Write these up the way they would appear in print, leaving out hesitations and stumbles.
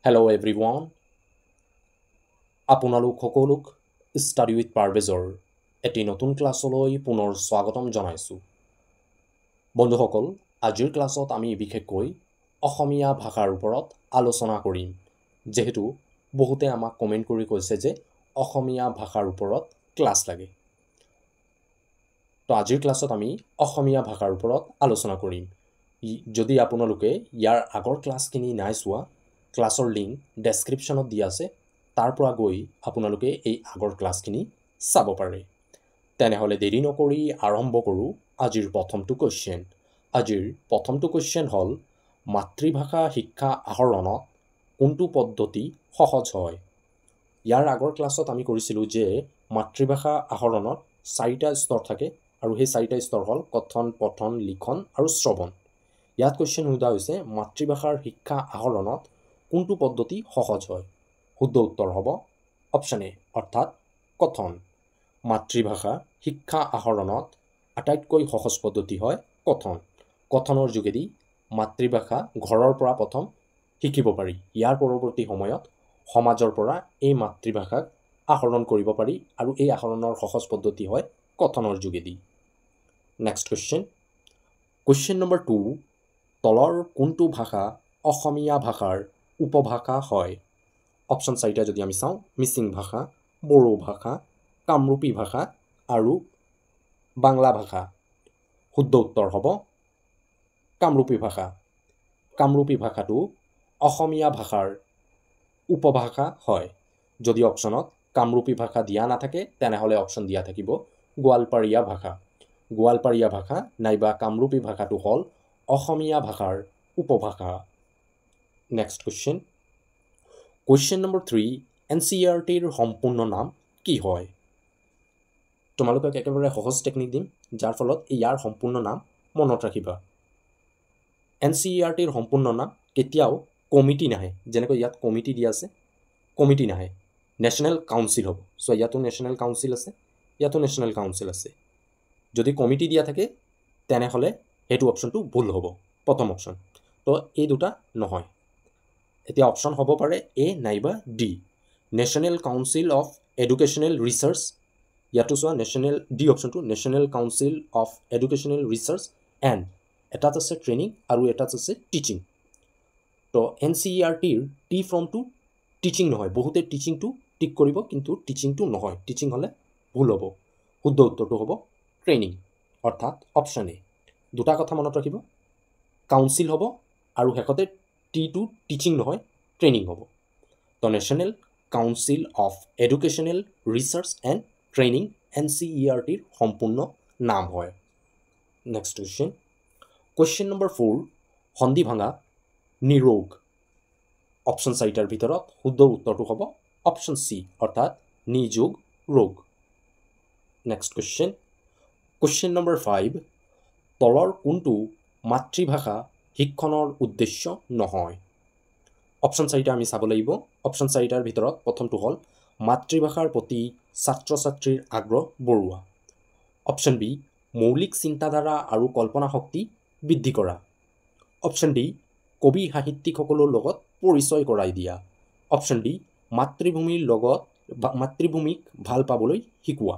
Hello everyone. আপোনালোক সকলোক study with পাৰভেজৰ এটি নতুন ক্লাছলৈ পুনৰ স্বাগতম জনাইছোঁ। বন্ধুসকল, আজিৰ ক্লাছত আমি বিশেষকৈ অসমীয়া ভাষাৰ ওপৰত আলোচনা কৰিম। যেহেতু বহুতে আমাক কমেণ্ট কৰি কৈছে যে অসমীয়া ভাষাৰ ওপৰত ক্লাছ লাগে। তো আজিৰ ক্লাছত আমি অসমীয়া ভাষাৰ ওপৰত আলোচনা কৰিম। যদি আপোনালোকে ইয়াৰ আগৰ ক্লাছখিনি নাই চোৱা, ক্লাছৰ লিংক ডেছক্ৰিপশ্যনত দিয়া আছে, তাৰ পৰা গৈ আপোনালোকে এই আগৰ ক্লাছখিনি চাব পাৰে। তেনেহ'লে দেৰি নকৰি আৰম্ভ কৰোঁ আজিৰ প্ৰথমটো কুৱেশ্যন। আজিৰ প্ৰথমটো কুৱেশ্যন হ'ল, মাতৃভাষা শিক্ষা আহৰণত কোনটো পদ্ধতি সহজ হয়? ইয়াৰ আগৰ ক্লাছত আমি কৰিছিলোঁ যে মাতৃভাষা আহৰণত 4টা স্তৰ থাকে আৰু সেই 4টা স্তৰ হ'ল কথন, পঠন, লিখন আৰু শ্ৰৱণ। ইয়াত কুৱেশ্যন সোধা হৈছে মাতৃভাষাৰ শিক্ষা আহৰণত কোনটো পদ্ধতি সহজ হয়? শুদ্ধ উত্তৰ হ'ব অপশ্যন এ, অৰ্থাৎ কথন। মাতৃভাষা শিক্ষা আহৰণত আটাইতকৈ সহজ পদ্ধতি হয় কথন। কথনৰ যোগেদি মাতৃভাষা ঘৰৰ পৰা প্ৰথম শিকিব পাৰি। ইয়াৰ পৰৱৰ্তী সময়ত সমাজৰ পৰা এই মাতৃভাষাক আহৰণ কৰিব পাৰি আৰু এই আহৰণৰ সহজ পদ্ধতি হয় কথনৰ যোগেদি। Next question. কুৱেশ্যন নম্বৰ 2, তলৰ কোনটো ভাষা অসমীয়া ভাষাৰ উপভাষা হয়? অপশ্যন 4টা যদি আমি চাওঁ, মিচিং ভাষা, বড়ো ভাষা, কামৰূপী ভাষা আৰু বাংলা ভাষা। শুদ্ধ উত্তৰ হ'ব কামৰূপী ভাষা। কামৰূপী ভাষাটো অসমীয়া ভাষাৰ উপভাষা হয়। যদি অপশ্যনত কামৰূপী ভাষা দিয়া নাথাকে, তেনেহ'লে অপশ্যন দিয়া থাকিব গোৱালপাৰীয়া ভাষা। গোৱালপাৰীয়া ভাষা নাইবা কামৰূপী ভাষাটো হ'ল অসমীয়া ভাষাৰ উপভাষা। Next question. কুৱেশ্যন নম্বৰ 3, NCERTৰ সম্পূৰ্ণ নাম কি হয়? তোমালোকক একেবাৰে সহজ টেকনিক দিম, যাৰ ফলত ইয়াৰ সম্পূৰ্ণ নাম মনত ৰাখিবা। NCERTৰ সম্পূৰ্ণ নাম কেতিয়াও কমিটি নাহে, যেনেকৈ ইয়াত কমিটি দিয়া আছে, কমিটি নাহে, নেশ্যনেল কাউন্সিল হ'ব। চ' ইয়াতো নেশ্যনেল কাউন্সিল আছে, ইয়াতো নেশ্যনেল কাউন্সিল আছে। যদি কমিটি দিয়া থাকে তেনেহ'লে সেইটো অপশ্যনটো ভুল হ'ব, প্ৰথম অপশ্যন। তো এই দুটা নহয়। এতিয়া অপশ্যন হ'ব পাৰে এ নাইবা D, national council of educational research. ইয়াতো চোৱা নেশ্যনেল ডি অপশ্যনটো, national council of educational research and এটাত আছে ট্ৰেইনিং আৰু এটাত আছে টিচিং। তো NCERTৰ টি ফৰ্মটো টিচিং নহয়। বহুতে টিচিংটো টিক কৰিব, কিন্তু টিচিংটো নহয়। টিচিং হ'লে ভুল হ'ব। শুদ্ধ উত্তৰটো হ'ব ট্ৰেইনিং, অৰ্থাৎ অপশ্যন এ। দুটা কথা মনত ৰাখিব, কাউন্সিল হ'ব আৰু শেষতে টিটো টিচিং নহয়, ট্ৰেইনিং হ'ব। তো national council of educational research and training NCERTৰ সম্পূৰ্ণ নাম হয়। Next question. কুৱেশ্যন নম্বৰ 4, সন্ধি ভাঙা নিৰোগ। অপশ্যন 4টাৰ ভিতৰত শুদ্ধ উত্তৰটো হ'ব অপশ্যন চি, অৰ্থাৎ নিযোগ ৰোগ। Next question. কুৱেশ্যন নম্বৰ 5, তলৰ কোনটো মাতৃভাষা শিক্ষণৰ উদ্দেশ্য নহয়? অপশ্যন 4টা আমি চাব লাগিব। অপশ্যন 4টাৰ ভিতৰত প্ৰথমটো হ'ল মাতৃভাষাৰ প্ৰতি ছাত্ৰ ছাত্ৰীৰ আগ্ৰহ বঢ়োৱা। অপশ্যন বি, মৌলিক চিন্তাধাৰা আৰু কল্পনা শক্তি বৃদ্ধি কৰা। অপশ্যন ডি, কবি সাহিত্যিকসকলৰ লগত পৰিচয় কৰাই দিয়া। অপশ্যন ডি, মাতৃভূমিক ভাল পাবলৈ শিকোৱা।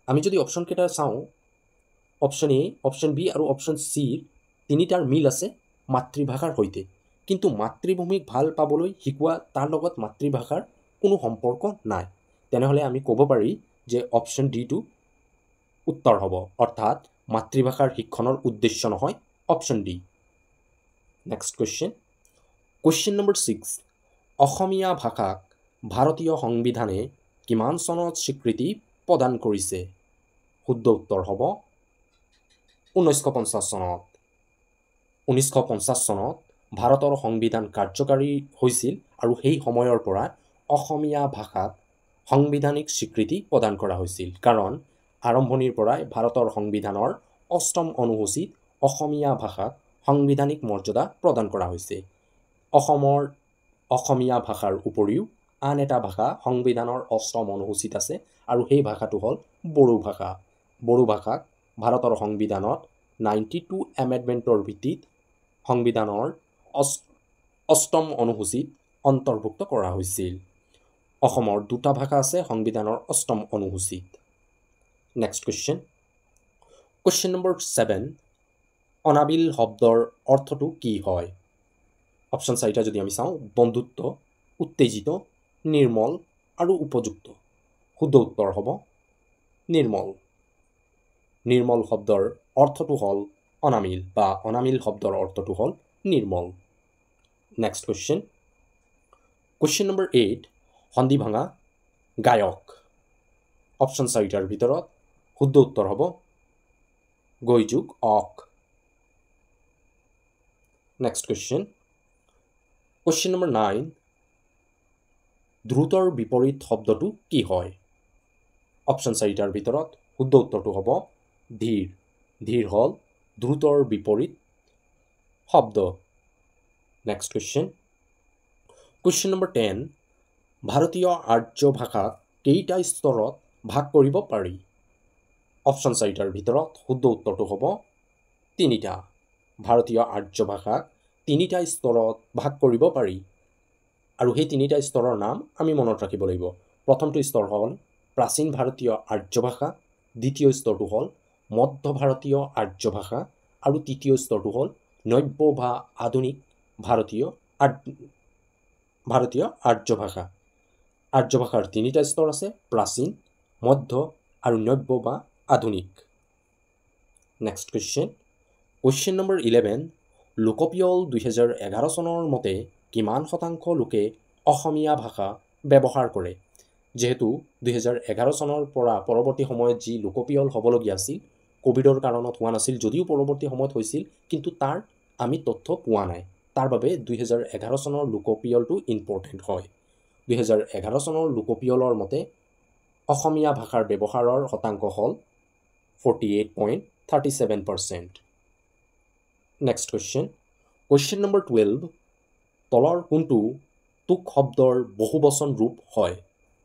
আমি যদি অপশ্যনকেইটা চাওঁ, অপশ্যন এ, অপশ্যন বি আৰু অপশ্যন চিৰ তিনিটাৰ মিল আছে মাতৃভাষাৰ সৈতে, কিন্তু মাতৃভূমিক ভাল পাবলৈ শিকোৱা, তাৰ লগত মাতৃভাষাৰ কোনো সম্পৰ্ক নাই। তেনেহ'লে আমি ক'ব পাৰি যে অপশ্যন ডিটো উত্তৰ হ'ব, অৰ্থাৎ মাতৃভাষাৰ শিক্ষণৰ উদ্দেশ্য নহয় option D. Next question. Question number 6, অসমীয়া ভাষাক ভাৰতীয় সংবিধানে কিমান চনত স্বীকৃতি প্ৰদান কৰিছে? শুদ্ধ উত্তৰ হ'ব 1950 চনত। 1950 চনত ভাৰতৰ সংবিধান কাৰ্যকাৰী হৈছিল আৰু সেই সময়ৰ পৰা অসমীয়া ভাষাক সাংবিধানিক স্বীকৃতি প্ৰদান কৰা হৈছিল, কাৰণ আৰম্ভণিৰ পৰাই ভাৰতৰ সংবিধানৰ 8ম অনুসূচীত অসমীয়া ভাষাক সাংবিধানিক মৰ্যাদা প্ৰদান কৰা হৈছে। অসমৰ অসমীয়া ভাষাৰ উপৰিও আন এটা ভাষা সংবিধানৰ 8ম অনুসূচীত আছে আৰু সেই ভাষাটো হ'ল বড়ো ভাষা। বড়ো ভাষাক ভাৰতৰ সংবিধানত 92 এমেণ্ডমেণ্টৰ ভিত্তিত সংবিধানৰ 8ম অনুসূচীত অন্তৰ্ভুক্ত কৰা হৈছিল। অসমৰ দুটা ভাষা আছে সংবিধানৰ ৮ম অনুসূচীত। Next question. কুৱেশ্যন নম্বৰ 7, অনাবিল শব্দৰ অৰ্থটো কি হয়? অপশ্যন 4টা যদি আমি চাওঁ, বন্ধুত্ব, উত্তেজিত, নিৰ্মল আৰু উপযুক্ত। শুদ্ধ উত্তৰ হ'ব নিৰ্মল। নিৰ্মল শব্দৰ অৰ্থটো হ'ল অনামিল, বা অনামিল শব্দৰ অৰ্থটো হ'ল নিৰ্মল। Next question. কুৱেশ্যন নম্বৰ 8, সন্ধি ভাঙা গায়ক। অপশ্যন 4টাৰ ভিতৰত শুদ্ধ উত্তৰ হ'ব গৈ যোগ অক। Next question. কুৱেশ্যন নম্বৰ 9, দ্ৰুতৰ বিপৰীত শব্দটো কি হয়? অপশ্যন 4টাৰ ভিতৰত শুদ্ধ উত্তৰটো হ'ব ধীৰ। ধীৰ হ'ল দ্ৰুতৰ বিপৰীত শব্দ। Next question. কুৱেশ্যন নম্বৰ 10, ভাৰতীয় আৰ্য ভাষাক কেইটা স্তৰত ভাগ কৰিব পাৰি? অপশ্যন 4টাৰ ভিতৰত শুদ্ধ উত্তৰটো হ'ব 3টা। ভাৰতীয় আৰ্য ভাষাক 3টা স্তৰত ভাগ কৰিব পাৰি। আৰু সেই 3টা স্তৰৰ নাম আমি মনত ৰাখিব লাগিব। প্ৰথমটো স্তৰ হ'ল প্ৰাচীন ভাৰতীয় আৰ্য ভাষা, দ্বিতীয় স্তৰটো হ'ল মধ্য ভাৰতীয় আৰ্য ভাষা, আৰু তৃতীয় স্তৰটো হ'ল নব্য বা আধুনিক ভাৰতীয় আৰ্য ভাষা। আৰ্য ভাষাৰ 3টা স্তৰ আছে, প্ৰাচীন, মধ্য আৰু নব্য বা আধুনিক। Next question. কুৱেশ্যন নম্বৰ 11, লোকপিয়ল 2011 চনৰ মতে কিমান শতাংশ লোকে অসমীয়া ভাষা ব্যৱহাৰ কৰে? যিহেতু 2011 চনৰ পৰা পৰৱৰ্তী সময়ত যি লোকপিয়ল হ'বলগীয়া আছিল, ক'ভিডৰ কাৰণত হোৱা নাছিল, যদিও পৰৱৰ্তী সময়ত হৈছিল, কিন্তু তাৰ আমি তথ্য পোৱা নাই। তাৰ বাবে 2011 চনৰ লোকপিয়লটো ইম্পৰ্টেণ্ট হয়। 2011 চনৰ লোকপিয়লৰ মতে অসমীয়া ভাষাৰ ব্যৱহাৰৰ শতাংশ হ'ল 48.37%। Next question. কুৱেশ্যন নম্বৰ 12, তলৰ কোনটো তোক শব্দৰ বহুবচন ৰূপ হয়?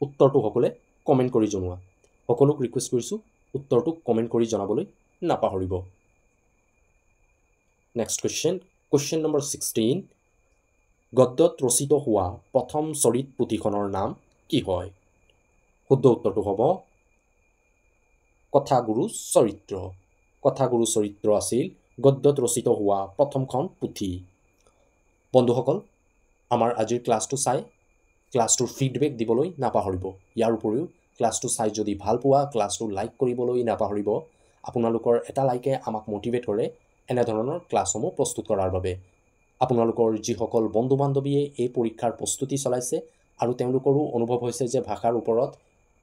উত্তৰটো সকলোৱে কমেণ্ট কৰি জনোৱা। সকলোক ৰিকুৱেষ্ট কৰিছোঁ উত্তৰটো কমেণ্ট কৰি জনাবলৈ নাপাহৰিব। Next question. কুৱেশ্যন নম্বৰ 16, গদ্যত ৰচিত হোৱা প্ৰথম চৰিত পুথিখনৰ নাম কি হয়? শুদ্ধ উত্তৰটো হ'ব কথাগুৰু চৰিত্ৰ। কথাগুৰু চৰিত্ৰ আছিল গদ্যত ৰচিত হোৱা প্ৰথমখন পুথি। বন্ধুসকল, আমাৰ আজিৰ ক্লাছটো চাই ক্লাছটোৰ ফিডবেক দিবলৈ নাপাহৰিব। ইয়াৰ উপৰিও ক্লাছটো চাই যদি ভাল পোৱা, ক্লাছটো লাইক কৰিবলৈ নাপাহৰিব। আপোনালোকৰ এটা লাইকে আমাক মটিভেট কৰে এনেধৰণৰ ক্লাছসমূহ প্ৰস্তুত কৰাৰ বাবে। আপোনালোকৰ যিসকল বন্ধু বান্ধৱীয়ে এই পৰীক্ষাৰ প্ৰস্তুতি চলাইছে আৰু তেওঁলোকৰো অনুভৱ হৈছে যে ভাষাৰ ওপৰত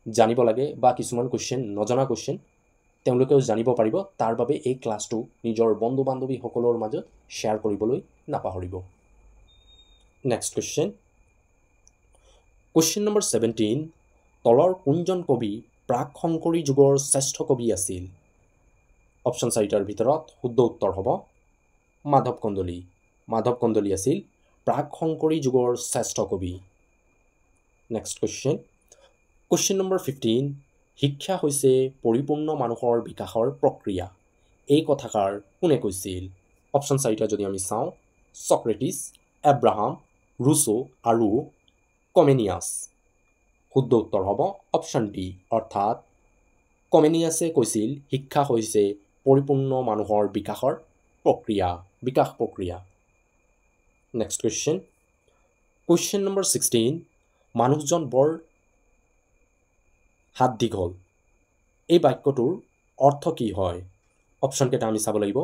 জানিব লাগে বা কিছুমান কুৱেশ্যন নজনা কুৱেশ্যন তেওঁলোকেও জানিব পাৰিব, তাৰ বাবে এই ক্লাছটো নিজৰ বন্ধু বান্ধৱীসকলৰ মাজত শ্বেয়াৰ কৰিবলৈ নাপাহৰিব। Next question. কুৱেশ্যন নম্বৰ 17, তলৰ কোনজন কবি প্ৰাক শংকৰী যুগৰ শ্ৰেষ্ঠ কবি আছিল? অপশ্যন 4টাৰ ভিতৰত শুদ্ধ উত্তৰ হ'ব মাধৱ কন্দলী। মাধৱ কন্দলী আছিল প্ৰাক শংকৰী যুগৰ শ্ৰেষ্ঠ কবি। Next question. কুৱেশ্যন নম্বৰ 15, শিক্ষা হৈছে পৰিপূৰ্ণ মানুহৰ বিকাশৰ প্ৰক্ৰিয়া। এই কথাষাৰ কোনে কৈছিল? অপশ্যন 4টা যদি আমি চাওঁ, ছক্ৰেটিছ, এব্ৰাহাম, ৰুছো আৰু কমেনিয়াছ। শুদ্ধ উত্তৰ হ'ব অপশ্যন ডি, অৰ্থাৎ কমেনিয়াছে কৈছিল শিক্ষা হৈছে পৰিপূৰ্ণ মানুহৰ বিকাশ প্ৰক্ৰিয়া। Next question. কুৱেশ্যন নম্বৰ 16, মানুহজন বৰ হাত দীঘল। এই বাক্যটোৰ অৰ্থ কি হয়? অপশ্যন কেইটা আমি চাব লাগিব।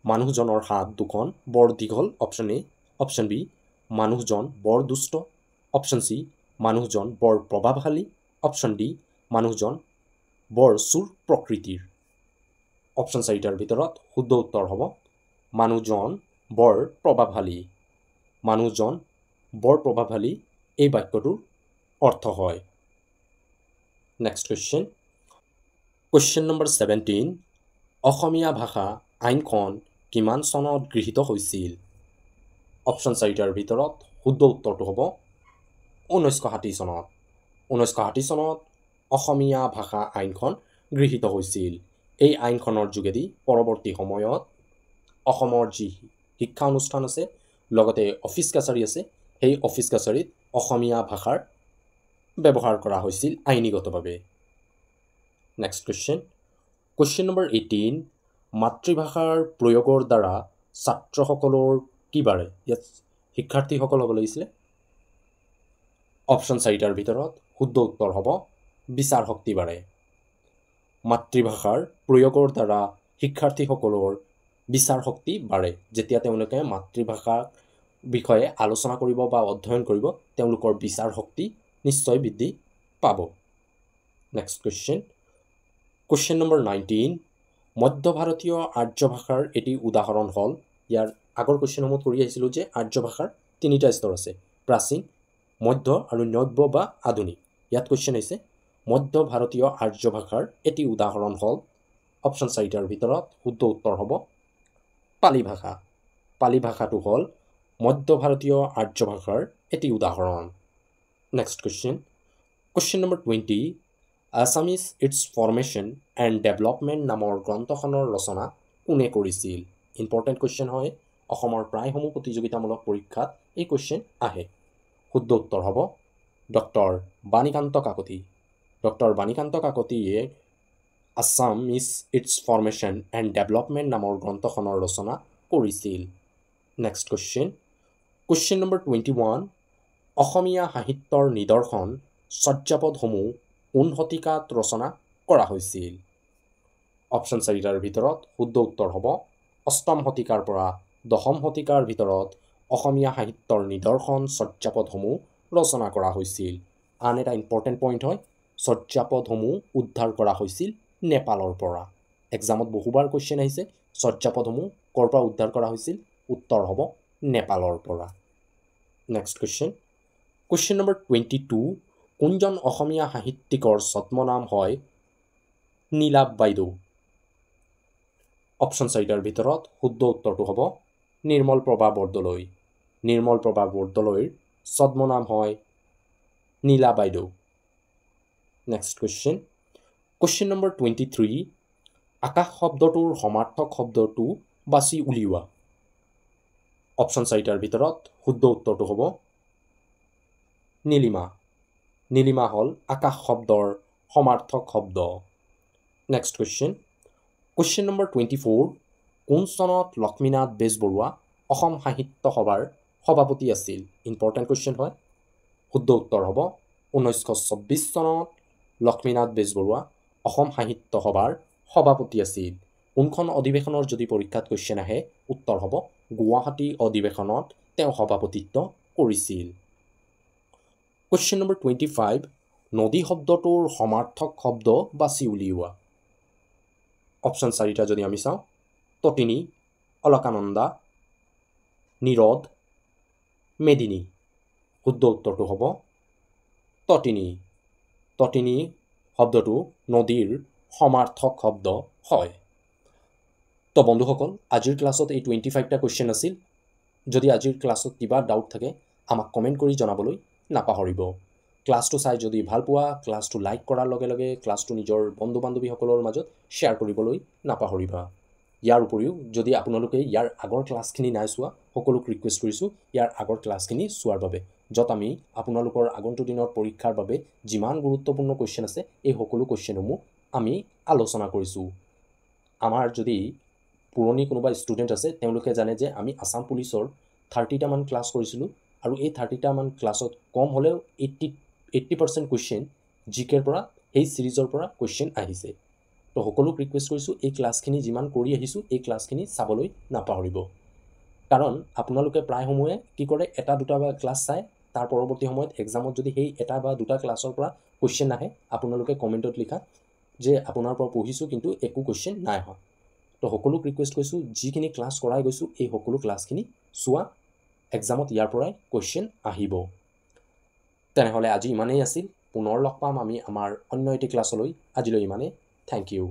মানুহজনৰ হাত দুখন বৰ দীঘল, অপশ্যন এ। অপশ্যন বি, মানুহজন বৰ দুষ্ট। অপশ্যন চি, মানুহজন বৰ প্ৰভাৱশালী। অপশ্যন ডি, মানুহজন বৰ চোৰ প্ৰকৃতিৰ। অপশ্যন 4টাৰ ভিতৰত শুদ্ধ উত্তৰ হ'ব মানুহজন বৰ প্ৰভাৱশালী। মানুহজন বৰ প্ৰভাৱশালী এই বাক্যটোৰ অৰ্থ হয়। Next question. কুৱেশ্যন নম্বৰ 17, অসমীয়া ভাষা আইনখন কিমান চনত গৃহীত হৈছিল? অপশ্যন 4টাৰ ভিতৰত শুদ্ধ উত্তৰটো হ'ব 1960 চনত। 1960 চনত অসমীয়া ভাষা আইনখন গৃহীত হৈছিল। এই আইনখনৰ যোগেদি পৰৱৰ্তী সময়ত অসমৰ যি শিক্ষা অনুষ্ঠান আছে, লগতে অফিচ কাছাৰী আছে, সেই অফিচ কাছাৰীত অসমীয়া ভাষাৰ ব্যৱহাৰ কৰা হৈছিল আইনীগতভাৱে। নেক্সট কুৱেশ্যন নম্বৰ 18, মাতৃভাষাৰ প্ৰয়োগৰ দ্বাৰা ছাত্ৰসকলৰ কি বাঢ়ে? ইয়াত শিক্ষাৰ্থীসকল হ'ব লাগিছিলে। অপশ্যন 4টাৰ ভিতৰত শুদ্ধ উত্তৰ হ'ব বিচাৰ শক্তি বাঢ়ে। মাতৃভাষাৰ প্ৰয়োগৰ দ্বাৰা শিক্ষাৰ্থীসকলৰ বিচাৰ শক্তি বাঢ়ে। যেতিয়া তেওঁলোকে মাতৃভাষাৰ বিষয়ে আলোচনা কৰিব বা অধ্যয়ন কৰিব, তেওঁলোকৰ বিচাৰ শক্তি নিশ্চয় বৃদ্ধি পাব। নেক্সট কুৱেশ্যন নম্বৰ 19, মধ্য ভাৰতীয় আৰ্য ভাষাৰ এটি উদাহৰণ হ'ল। ইয়াৰ আগৰ কুৱেশ্যনসমূহ কৰি আহিছিলোঁ যে আৰ্য ভাষাৰ 3টা স্তৰ আছে, প্ৰাচীন, মধ্য আৰু নব্য বা আধুনিক। ইয়াত কুৱেশ্যন হৈছে মধ্য ভাৰতীয় আৰ্য ভাষাৰ এটি উদাহৰণ হ'ল। অপশ্যন 4টাৰ ভিতৰত শুদ্ধ উত্তৰ হ'ব পালি ভাষা। পালি ভাষাটো হ'ল মধ্য ভাৰতীয় আৰ্য ভাষাৰ এটি উদাহৰণ। Next question number 20, Assamese its formation and development নামৰ গ্ৰন্থখনৰ ৰচনা কোনে কৰিছিল? ইম্পৰ্টেণ্ট কুৱেশ্যন হয়, অসমৰ প্ৰায়সমূহ প্ৰতিযোগিতামূলক পৰীক্ষাত এই কুৱেশ্যন আহে। শুদ্ধ উত্তৰ হ'ব ডক্টৰ বাণীকান্ত কাকতি। ডক্টৰ বাণীকান্ত কাকতিয়ে Assamese its formation and development নামৰ গ্ৰন্থখনৰ ৰচনা কৰিছিল। নেক্সট কুৱেশ্যন নম্বৰ 21, অসমীয়া সাহিত্যৰ নিদৰ্শন চৰ্যাপদসমূহ কোন শতিকাত ৰচনা কৰা হৈছিল? অপশ্যন 4টাৰ ভিতৰত শুদ্ধ উত্তৰ হ'ব 8ম শতিকাৰ পৰা 10ম শতিকাৰ ভিতৰত অসমীয়া সাহিত্যৰ নিদৰ্শন চৰ্যাপদসমূহ ৰচনা কৰা হৈছিল। আন এটা ইম্পৰ্টেণ্ট পইণ্ট হয়, চৰ্যাপদসমূহ উদ্ধাৰ কৰা হৈছিল নেপালৰ পৰা। এক্সামত বহুবাৰ কুৱেশ্যন আহিছে, চৰ্যাপদসমূহ ক'ৰ পৰা উদ্ধাৰ কৰা হৈছিল? উত্তৰ হ'ব নেপালৰ পৰা। নেক্সট কুৱেশ্যন নম্বৰ 22, কোনজন অসমীয়া সাহিত্যিকৰ ছদ্মনাম হয় নীলাভ বাইদেউ? অপশ্যন 4টাৰ ভিতৰত শুদ্ধ উত্তৰটো হ'ব নিৰ্মল প্ৰভা বৰদলৈ। নিৰ্মল প্ৰভা বৰদলৈৰ ছদ্মনাম হয় নীলা বাইদেউ। নেক্সট কুৱেশ্যন নম্বৰ 23, আকাশ শব্দটোৰ সমাৰ্থক শব্দটো বাছি উলিওৱা। অপশ্যন 4টাৰ ভিতৰত শুদ্ধ উত্তৰটো হ'ব নীলিমা। নীলিমা হ'ল আকাশ শব্দৰ সমাৰ্থক শব্দ। নেক্সট কুৱেশ্যন নম্বৰ 24, কোন চনত লক্ষ্মীনাথ বেজবৰুৱা অসম সাহিত্য সভাৰ সভাপতি আছিল? ইম্পৰ্টেণ্ট কুৱেশ্যন হয়, শুদ্ধ উত্তৰ হ'ব 1924 চনত লক্ষ্মীনাথ বেজবৰুৱা অসম সাহিত্য সভাৰ সভাপতি আছিল। কোনখন অধিৱেশনৰ যদি পৰীক্ষাত কুৱেশ্যন আহে, উত্তৰ হ'ব গুৱাহাটী অধিৱেশনত তেওঁ সভাপতিত্ব কৰিছিল। কুৱেশ্যন নম্বৰ 25, নদী শব্দটোৰ সমাৰ্থক শব্দ বাছি উলিওৱা। অপশ্যন 4টা যদি আমি চাওঁ, তটিনী, অলকানন্দা, নিৰদ, মেদিনী। শুদ্ধ উত্তৰটো হ'ব তটিনী। তটিনী শব্দটো নদীৰ সমাৰ্থক শব্দ হয়। তো বন্ধুসকল, আজিৰ ক্লাছত এই 25টা কুৱেশ্যন আছিল। যদি আজিৰ ক্লাছত কিবা ডাউট থাকে আমাক কমেণ্ট কৰি জনাবলৈ নাপাহৰিব। ক্লাছটো চাই যদি ভাল পোৱা, ক্লাছটো লাইক কৰাৰ লগে লগে ক্লাছটো নিজৰ বন্ধু বান্ধৱীসকলৰ মাজত শ্বেয়াৰ কৰিবলৈ নাপাহৰিবা। ইয়াৰ উপৰিও যদি আপোনালোকে ইয়াৰ আগৰ ক্লাছখিনি নাই চোৱা, সকলোক ৰিকুৱেষ্ট কৰিছোঁ ইয়াৰ আগৰ ক্লাছখিনি চোৱাৰ বাবে, য'ত আমি আপোনালোকৰ আগন্তুক দিনৰ পৰীক্ষাৰ বাবে যিমান গুৰুত্বপূৰ্ণ কুৱেশ্যন আছে এই সকলো কুৱেশ্যনসমূহ আমি আলোচনা কৰিছোঁ। আমাৰ যদি পুৰণি কোনোবা ষ্টুডেণ্ট আছে, তেওঁলোকে জানে যে আমি আছাম পুলিচৰ 30টামান ক্লাছ কৰিছিলোঁ আৰু এই 30টামান ক্লাছত কম হ'লেও 80% কুৱেশ্যন জিকেৰ পৰা, সেই ছিৰিজৰ পৰা কুৱেশ্যন আহিছে। তো সকলোক ৰিকুৱেষ্ট কৰিছোঁ এই ক্লাছখিনি যিমান কৰি আহিছোঁ এই ক্লাছখিনি চাবলৈ নাপাহৰিব। কাৰণ আপোনালোকে প্ৰায়সমূহে কি কৰে, এটা দুটা বা ক্লাছ চাই তাৰ পৰৱৰ্তী সময়ত এক্সামত যদি সেই এটা বা দুটা ক্লাছৰ পৰা কুৱেশ্যন আহে, আপোনালোকে কমেণ্টত লিখা যে আপোনাৰ পৰা পঢ়িছোঁ কিন্তু একো কুৱেশ্যন নাই অহা। তো সকলোক ৰিকুৱেষ্ট কৰিছোঁ যিখিনি ক্লাছ কৰাই গৈছোঁ এই সকলো ক্লাছখিনি চোৱা, এক্সামত ইয়াৰ পৰাই কুৱেশ্যন আহিব। তেনেহ'লে আজি ইমানেই আছিল। পুনৰ লগ পাম আমি আমাৰ অন্য এটি ক্লাছলৈ। আজিলৈ ইমানেই। Thank U.